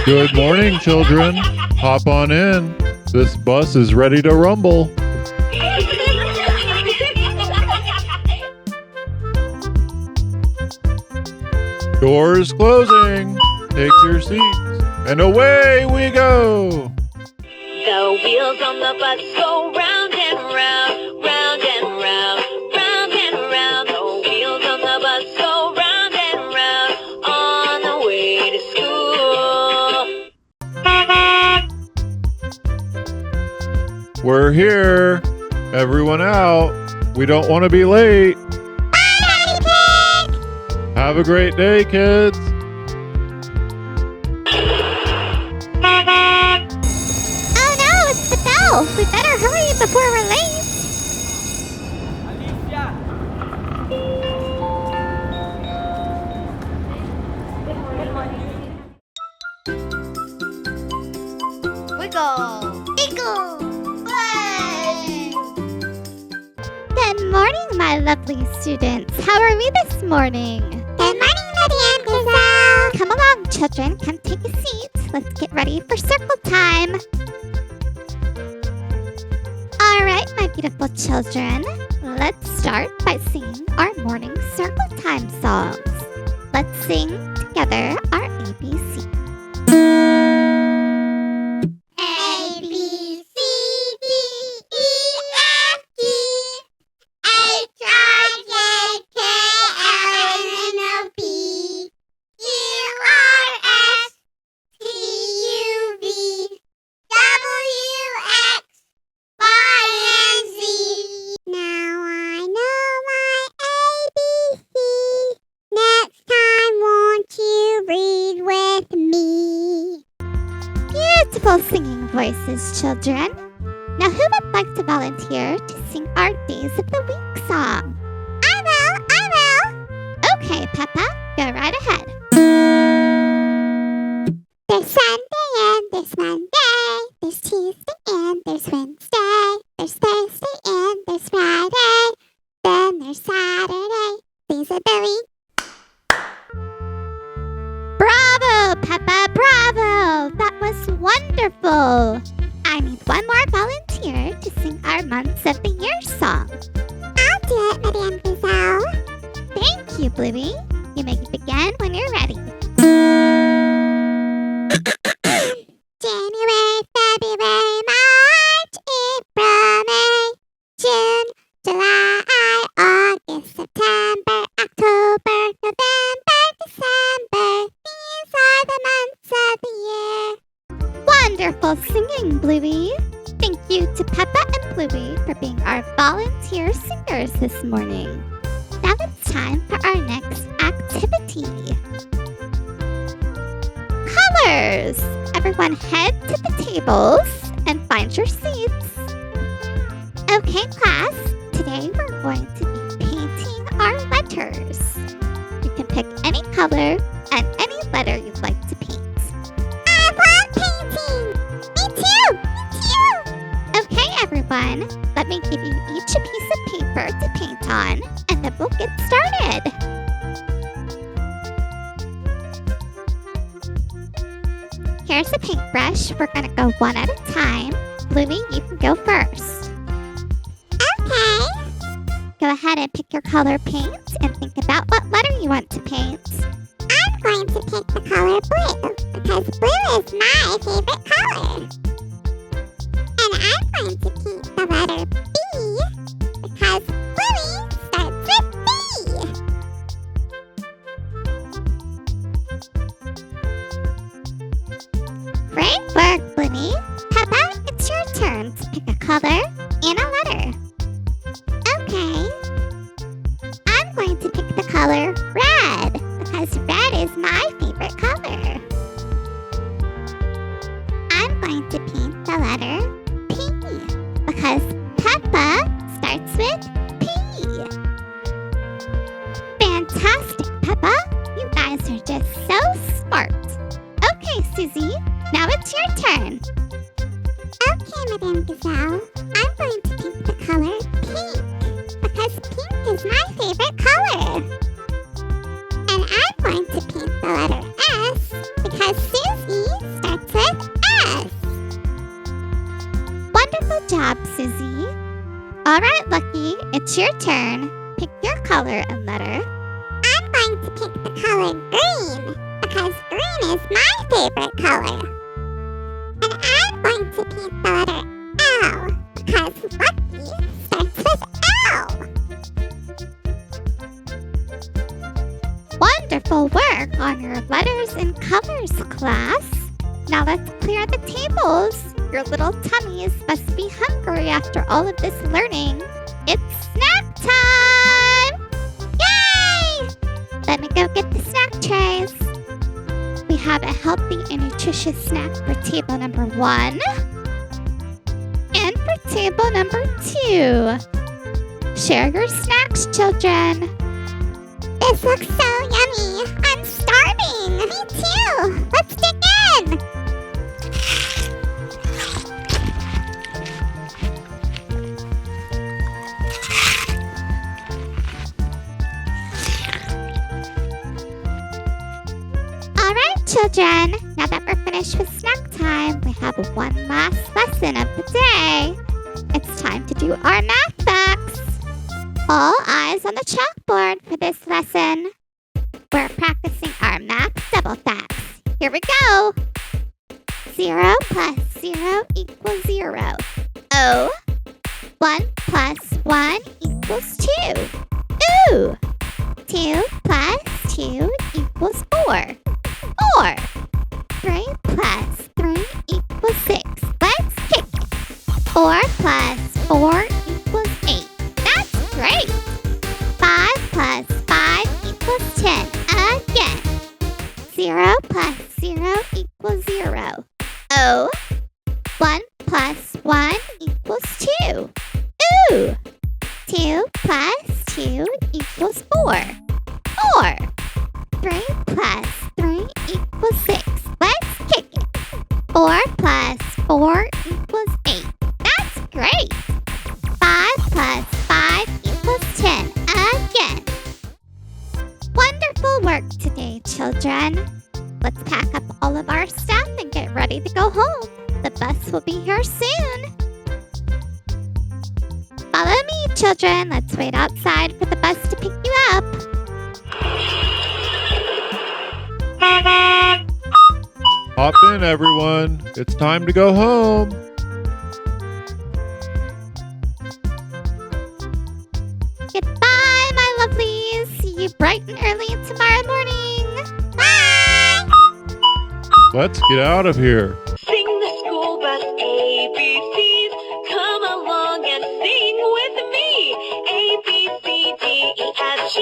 Good morning, children. Hop on in. This bus is ready to rumble. Doors closing. Take your seats. And away we go. The wheels on the bus go round and round, round and round, round and round. The wheels on the bus go round and round on the way to school. We're here. Everyone out. We don't want to be late. Bye, Peppa Pig! Have a great day, kids. Oh no, it's the bell! We better hurry before we're late! Wiggle! Giggle! Play! Good morning, my lovely students. How are we this morning? Good morning, Madame Gazelle! Come along, children. Come take a seat. Let's get ready for circle time. All right, my beautiful children. Let's start by singing our morning circle time songs. Let's sing together our ABC. A, B, C, D, E, F, G, H, I, J, K, L, M, N, O, P, Q, R, S, T, U, V, W, X, Y, and Z. Now I know my ABC. Next time, won't you read with me? Beautiful singing voices, children. Now, who would like to volunteer to sing our Days of the Week song? I will. Okay, Peppa, go right ahead. There's Sunday and there's Monday. There's Tuesday and there's Wednesday. There's Thursday and there's Friday. Then there's Saturday. Days of the week. Bravo, Peppa, bravo! That was wonderful. I need one more volunteer to sing our Months of the Year song. I'll do it, Madame Gazelle. Thank you, Bluey. You may begin when you're ready. January, February, March, April, May, June, July, August, September, October, November, December. These are the months of the year. Wonderful singing, Bluey. Thank you to Peppa and Bluey for being our volunteer singers this morning. Now it's time for our next activity. Colors! Everyone head to the tables and find your seats. Okay, class. Today we're going to be painting our letters. You can pick any color and any letter you'd like to paint. I love painting! Me too! Okay, everyone. Let me give you each a piece of paper to paint on, and then we'll get started. Here's a paintbrush. We're going to go one at a time. Bluey, you can go first. Okay. Go ahead and pick your color paint and think about what letter you want to paint. I'm going to pick the color blue because blue is my favorite color. And I'm going to paint the letter B because Bluey starts with B. Great work, Bluey. Peppa, it's your turn to pick a color and a letter. Okay. I'm going to pick the color red because red is my favorite color. I'm going to paint the letter P because Peppa starts with P. Fantastic, Peppa. You guys are just so smart. Okay, Susie, now it's your turn. Okay, Madame Gazelle. I'm going to paint the color pink because pink is my favorite color. And I'm going to paint the letter S because Susie All right, Lucky, it's your turn. Pick your color and letter. I'm going to pick the color green because green is my favorite color. And I'm going to pick the letter L because Lucky starts with L. Wonderful work on your letters and colors, class. Now let's clear the tables. Your little tummies must be hungry after all of this learning. It's snack time! Yay! Let me go get the snack trays. We have a healthy and nutritious snack for table number 1 and for table number 2. Share your snacks, children. This looks so yummy. I'm starving. Me too. Let's dig in. All right, children. Now that we're finished with snack time, we have one last lesson of the day. It's time to do our math facts. All eyes on the chalkboard for this lesson. We're practicing our math double facts. Here we go. 0 plus 0 equals 0. Oh. 1 plus 1 equals 2. Ooh. 2 plus 2 equals 4. 4. 3 plus 3 equals 6. Let's kick it. 4 plus 4 equals 8. That's great. 5 plus 5 equals 10. Again. 0 plus 0 equals 0. Oh. 1 plus 1 equals 2. Ooh. 2 plus 2 equals 4. 4. 3 plus 3 equals 6. Let's kick it. 4 plus 4 equals 8. That's great. 5 plus 5 equals 10. Again. Wonderful work today, children. Let's pack up all of our stuff and get ready to go home. The bus will be here soon. Follow me, children. Let's wait outside for the bus to pick you up. Hop in, everyone. It's time to go home. Goodbye, my lovelies. See you bright and early tomorrow morning. Bye! Let's get out of here. Sing the school bus ABCs. Come along and sing with me. A, B, C, D, E, F, G.